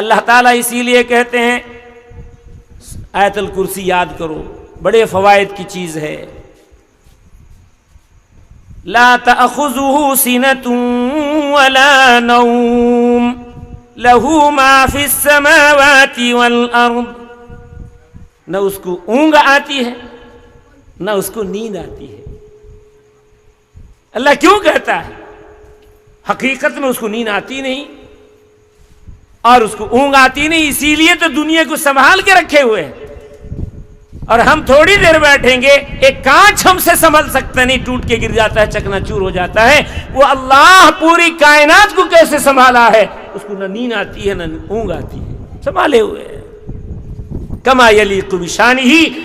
اللہ تعالیٰ اسی لیے کہتے ہیں آیت الکرسی یاد کرو، بڑے فوائد کی چیز ہے. لا تأخذه سنة ولا نوم له ما في السماوات والأرض. نہ اس کو اونگ آتی ہے نہ اس کو نیند آتی ہے. اللہ کیوں کہتا ہے؟ حقیقت میں اس کو نیند آتی نہیں اور اس کو اونگ آتی نہیں، اسی لیے تو دنیا کو سنبھال کے رکھے ہوئے ہیں. اور ہم تھوڑی دیر بیٹھیں گے، ایک کانچ ہم سے سنبھل سکتا نہیں، ٹوٹ کے گر جاتا ہے، چکنا چور ہو جاتا ہے. وہ اللہ پوری کائنات کو کیسے سنبھالا ہے؟ اس کو نہ نیند آتی ہے نہ اونگ آتی ہے، سنبھالے ہوئے ہیں. کما یلیق بشانہ،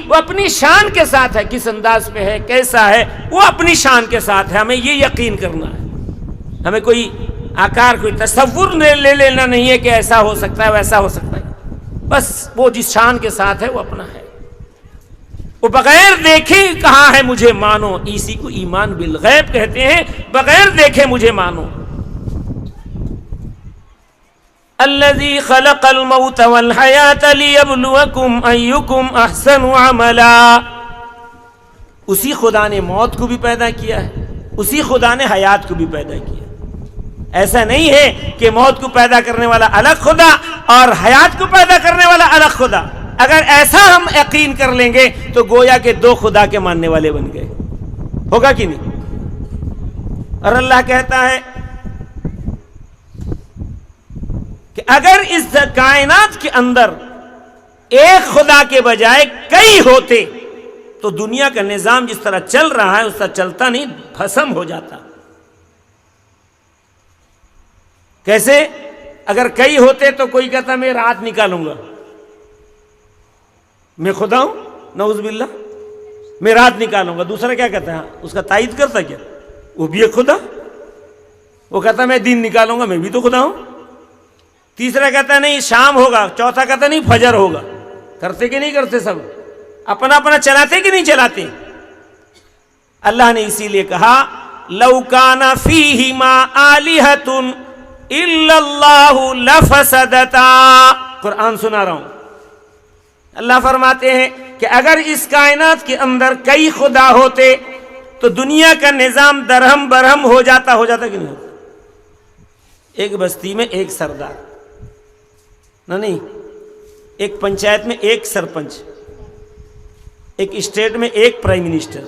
وہ اپنی شان کے ساتھ ہے. کس انداز پہ ہے، کیسا ہے، وہ اپنی شان کے ساتھ ہے. ہمیں یہ یقین کرنا ہے. ہمیں کوئی آکار، کوئی تصور لے لینا نہیں ہے کہ ایسا ہو سکتا ہے ویسا ہو سکتا ہے. بس وہ جس شان کے ساتھ ہے وہ اپنا ہے. وہ بغیر دیکھے کہا ہے مجھے مانو، اسی کو ایمان بالغیب کہتے ہیں. بغیر دیکھے مجھے مانو. الذي خلق الموت والحیاة لیبلوکم ایکم احسن عملا. اسی خدا نے موت کو بھی پیدا کیا ہے، اسی خدا نے حیات کو بھی پیدا کیا. ایسا نہیں ہے کہ موت کو پیدا کرنے والا الگ خدا اور حیات کو پیدا کرنے والا الگ خدا. اگر ایسا ہم یقین کر لیں گے تو گویا کہ دو خدا کے ماننے والے بن گئے. ہوگا کہ نہیں؟ اور اللہ کہتا ہے کہ اگر اس کائنات کے اندر ایک خدا کے بجائے کئی ہوتے تو دنیا کا نظام جس طرح چل رہا ہے اس طرح چلتا نہیں، بھسم ہو جاتا. کیسے؟ اگر کئی ہوتے تو کوئی کہتا میں رات نکالوں گا، میں خدا ہوں، نعوذ باللہ، میں رات نکالوں گا. دوسرا کیا کہتا ہے؟ اس کا تائید کرتا کیا؟ وہ بھی ایک خدا. وہ کہتا میں دن نکالوں گا، میں بھی تو خدا ہوں. تیسرا کہتا نہیں شام ہوگا، چوتھا کہتا نہیں فجر ہوگا. کرتے کہ نہیں کرتے؟ سب اپنا اپنا چلاتے کہ نہیں چلاتے؟ اللہ نے اسی لیے کہا لو کان فیہما آلہۃ الا اللہ لفسدتا. قرآن سنا رہا ہوں. اللہ فرماتے ہیں کہ اگر اس کائنات کے اندر کئی خدا ہوتے تو دنیا کا نظام درہم برہم ہو جاتا کہ نہیں ہوتا؟ ایک بستی میں ایک سردار، نہیں، ایک پنچایت میں ایک سرپنچ، ایک اسٹیٹ میں ایک پرائم منسٹر،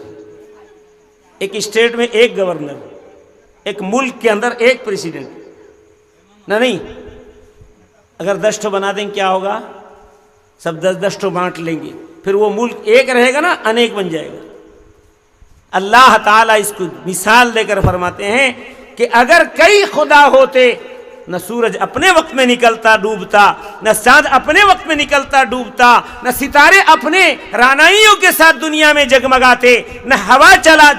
ایک اسٹیٹ میں ایک گورنر، ایک ملک کے اندر ایک پریزیڈنٹ. نہیں، اگر 10 ٹھو بنا دیں کیا ہوگا؟ سب 10 ٹھو بانٹ لیں گے، پھر وہ ملک ایک رہے گا نا، انیک بن جائے گا. اللہ تعالیٰ اس کو مثال دے کر فرماتے ہیں کہ اگر کئی خدا ہوتے، نہ سورج اپنے وقت میں نکلتا ڈوبتا، نہ چاند اپنے وقت میں نکلتا ڈوبتا، نہ ستارے اپنے رانائیوں کے ساتھ دنیا میں جگمگاتے، نہ ہوا چلا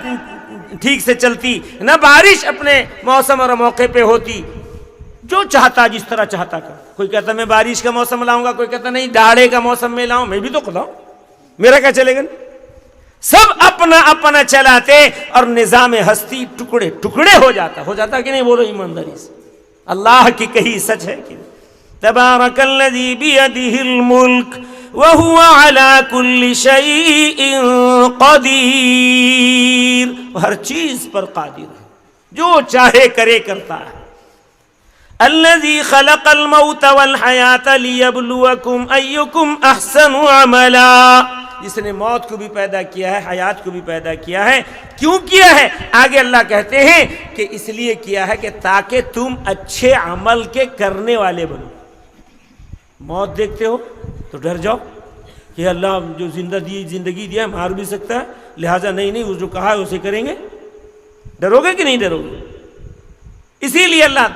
ٹھیک سے چلتی، نہ بارش اپنے موسم اور موقع پہ ہوتی. جو چاہتا جس طرح چاہتا کر. کوئی کہتا میں بارش کا موسم لاؤں گا، کوئی کہتا نہیں دہاڑے کا موسم میں لاؤں، میں بھی تو خدا ہوں، میرا کیا چلے گا؟ سب اپنا اپنا چلاتے اور نظام ہستی ٹکڑے ٹکڑے ہو جاتا کہ نہیں؟ بولو ایمانداری سے. اللہ کی کہی سچ ہے کہ تبارک الذی بیدہ الملک وہو علی کل شیء قدیر. ہر چیز پر قادر ہے، جو چاہے کرے کرتا ہے. الذی خلق الموت والحیاة لیبلوکم ایکم احسن عملا. جس نے موت کو بھی پیدا کیا ہے، حیات کو بھی پیدا کیا ہے. کیوں کیا ہے؟ آگے اللہ کہتے ہیں کہ اس لیے کیا ہے کہ تاکہ تم اچھے عمل کے کرنے والے بنو. موت دیکھتے ہو تو ڈر جاؤ کہ اللہ جو زندگی دیا ہے مار بھی سکتا ہے، لہٰذا نہیں وہ جو کہا ہے اسے کریں گے. ڈرو گے کہ نہیں ڈرو گے؟ اسی لیے اللہ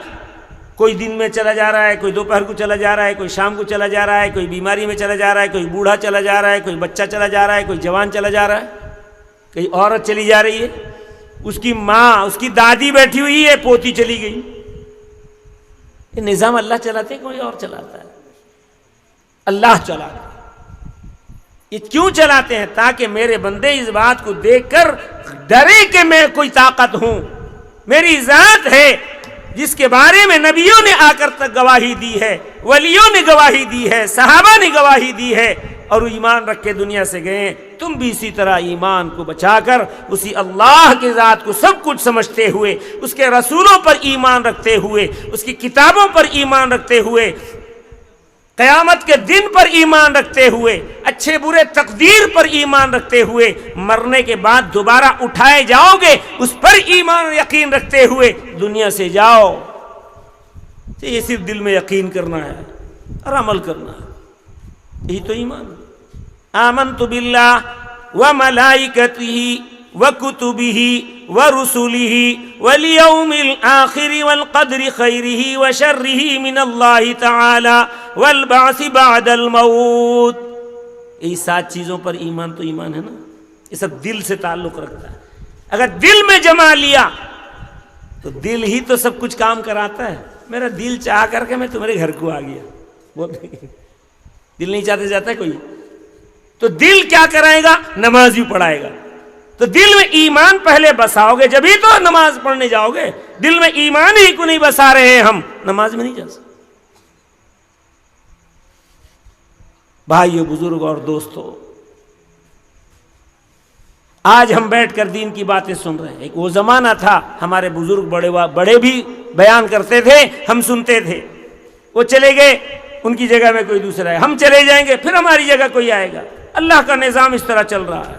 کوئی دن میں چلا جا رہا ہے، کوئی دوپہر کو چلا جا رہا ہے، کوئی شام کو چلا جا رہا ہے، کوئی بیماری میں چلا جا رہا ہے، کوئی بوڑھا چلا جا رہا ہے، کوئی بچہ چلا جا رہا ہے، کوئی جوان چلا جا رہا ہے، کوئی عورت چلی جا رہی ہے، اس کی ماں، اس کی دادی بیٹھی ہوئی ہے، پوتی چلی گئی. یہ نظام اللہ چلاتے کوئی اور چلاتا ہے؟ اللہ چلاتا ہے. یہ کیوں چلاتے ہیں؟ تاکہ میرے بندے اس بات کو دیکھ کر ڈرے کہ میں کوئی طاقت ہوں، میری ذات ہے، جس کے بارے میں نبیوں نے آ کر تک گواہی دی ہے، ولیوں نے گواہی دی ہے، صحابہ نے گواہی دی ہے، اور وہ ایمان رکھ کے دنیا سے گئے۔ تم بھی اسی طرح ایمان کو بچا کر اسی اللہ کے ذات کو سب کچھ سمجھتے ہوئے، اس کے رسولوں پر ایمان رکھتے ہوئے، اس کی کتابوں پر ایمان رکھتے ہوئے، قیامت کے دن پر ایمان رکھتے ہوئے، اچھے برے تقدیر پر ایمان رکھتے ہوئے، مرنے کے بعد دوبارہ اٹھائے جاؤ گے اس پر ایمان یقین رکھتے ہوئے دنیا سے جاؤ۔ یہ صرف دل میں یقین کرنا ہے اور عمل کرنا ہے، یہی تو ایمان ہے۔ آمنت باللہ وملائکتہ وکتبہ ورسلہ والیوم الآخر والقدر خیرہ وشرہ من اللہ تعالی والبعث بعد الموت۔ یہ 7 چیزوں پر ایمان تو ایمان ہے نا، یہ سب دل سے تعلق رکھتا ہے۔ اگر دل میں جما لیا تو دل ہی تو سب کچھ کام کراتا ہے۔ میرا دل چاہ کر کے میں تمہارے گھر کو آ گیا، دل نہیں چاہتے جاتا ہے کوئی، تو دل کیا کرائے گا؟ نماز بھی پڑھائے گا۔ تو دل میں ایمان پہلے بساؤ گے جبھی تو نماز پڑھنے جاؤ گے۔ دل میں ایمان ہی کو نہیں بسا رہے ہیں ہم، نماز میں نہیں جا سکتے۔ بھائیو، بزرگ اور دوستو، آج ہم بیٹھ کر دین کی باتیں سن رہے ہیں۔ ایک وہ زمانہ تھا، ہمارے بزرگ بڑے بھی بیان کرتے تھے، ہم سنتے تھے۔ وہ چلے گئے، ان کی جگہ میں کوئی دوسرا ہے، ہم چلے جائیں گے، پھر ہماری جگہ کوئی آئے گا۔ اللہ کا نظام اس طرح چل رہا ہے۔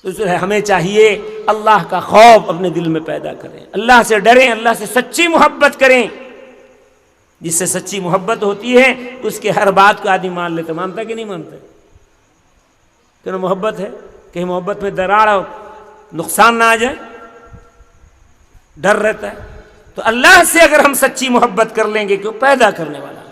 تو اس لیے ہمیں چاہیے اللہ کا خوف اپنے دل میں پیدا کریں، اللہ سے ڈریں، اللہ سے سچی محبت کریں۔ جس سے سچی محبت ہوتی ہے اس کے ہر بات کو آدمی مان لیتے۔ مانتا کہ نہیں مانتا؟ کہ محبت ہے، کہیں محبت میں دراڑ اور نقصان نہ آ جائے، ڈر رہتا ہے۔ تو اللہ سے اگر ہم سچی محبت کر لیں گے کہ وہ پیدا کرنے والا ہے۔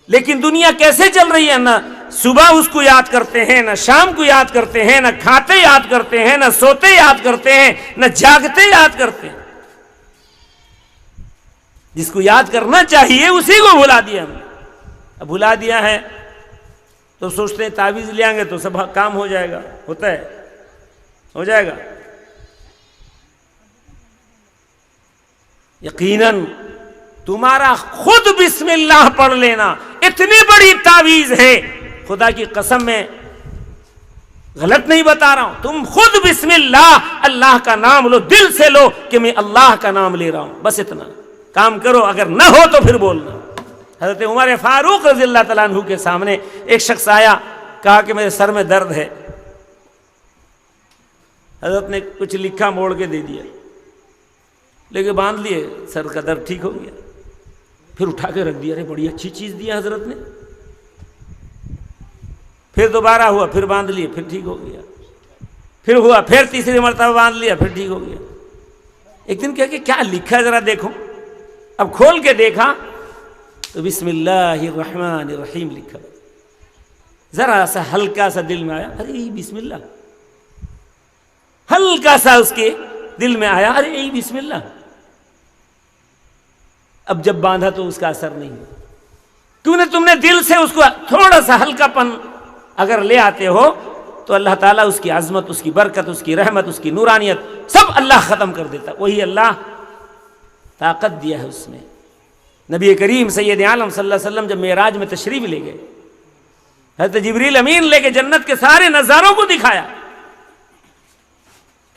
لیکن دنیا کیسے چل رہی ہے؟ نہ صبح اس کو یاد کرتے ہیں، نہ شام کو یاد کرتے ہیں، نہ کھاتے یاد کرتے ہیں، نہ سوتے یاد کرتے ہیں، نہ جاگتے یاد کرتے ہیں۔ جس کو یاد کرنا چاہیے اسی کو بھلا دیا ہم نے۔ اب بھلا دیا ہے تو سوچتے ہیں تعویذ لے آئیں گے تو سب کام ہو جائے گا۔ ہوتا ہے؟ ہو جائے گا؟ یقیناً تمہارا خود بسم اللہ پڑھ لینا اتنی بڑی تعویذ ہے، خدا کی قسم میں غلط نہیں بتا رہا ہوں، تم خود بسم اللہ، اللہ کا نام لو، دل سے لو کہ میں اللہ کا نام لے رہا ہوں، بس اتنا کام کرو۔ اگر نہ ہو تو پھر بولنا۔ حضرت عمر فاروق رضی اللہ تعالیٰ عنہ کے سامنے ایک شخص آیا، کہا کہ میرے سر میں درد ہے۔ حضرت نے کچھ لکھا، موڑ کے دے دیا، لے کے باندھ لیے، سر کا درد ٹھیک ہو گیا۔ پھر اٹھا کے رکھ دیا، ارے بڑی اچھی چیز دیا حضرت نے۔ پھر دوبارہ ہوا، پھر باندھ لیے، پھر ٹھیک ہو گیا۔ پھر ہوا، پھر تیسری مرتبہ باندھ لیا، پھر ٹھیک ہو گیا۔ ایک دن کہا کہ کیا لکھا ہے ذرا دیکھو۔ اب کھول کے دیکھا تو بسم اللہ الرحمن الرحیم لکھا۔ ذرا سا ہلکا سا دل میں آیا، ارے بسم اللہ، ہلکا سا اس کے دل میں آیا، ارے بسم اللہ۔ اب جب باندھا تو اس کا اثر نہیں ہوا، کیوں؟ تم نے دل سے اس کو تھوڑا سا ہلکا پن اگر لے آتے ہو تو اللہ تعالیٰ اس کی عظمت، اس کی برکت، اس کی رحمت، اس کی نورانیت سب اللہ ختم کر دیتا۔ وہی اللہ طاقت دیا ہے اس میں۔ نبی کریم سید عالم صلی اللہ علیہ وسلم جب معراج میں تشریف لے گئے، حضرت جبریل امین لے کے جنت کے سارے نظاروں کو دکھایا،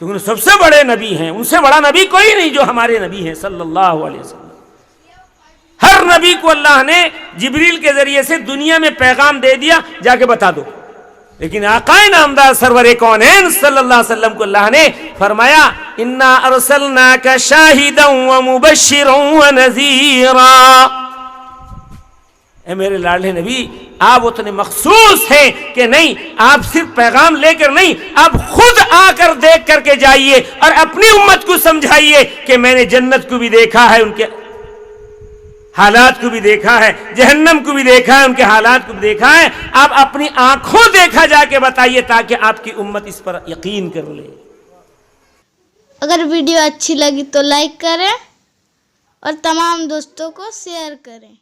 کیونکہ سب سے بڑے نبی ہیں، ان سے بڑا نبی کوئی نہیں جو ہمارے نبی ہیں صلی اللہ علیہ وسلم۔ ہر نبی کو اللہ نے جبریل کے ذریعے سے دنیا میں پیغام دے دیا، جا کے بتا دو، لیکن آقا نامدار سرور کونین صلی اللہ علیہ وسلم کو اللہ نے فرمایا انا ارسلناک شاہدا ومبشرا ونذیرا۔ اے میرے لاڈلے نبی، آپ اتنے مخصوص ہیں کہ نہیں، آپ صرف پیغام لے کر نہیں، آپ خود آ کر دیکھ کر کے جائیے اور اپنی امت کو سمجھائیے کہ میں نے جنت کو بھی دیکھا ہے، ان کے حالات کو بھی دیکھا ہے، جہنم کو بھی دیکھا ہے، ان کے حالات کو بھی دیکھا ہے۔ آپ اپنی آنکھوں دیکھا جا کے بتائیے تاکہ آپ کی امت اس پر یقین کر لے۔ اگر ویڈیو اچھی لگی تو لائک کریں اور تمام دوستوں کو شیئر کریں۔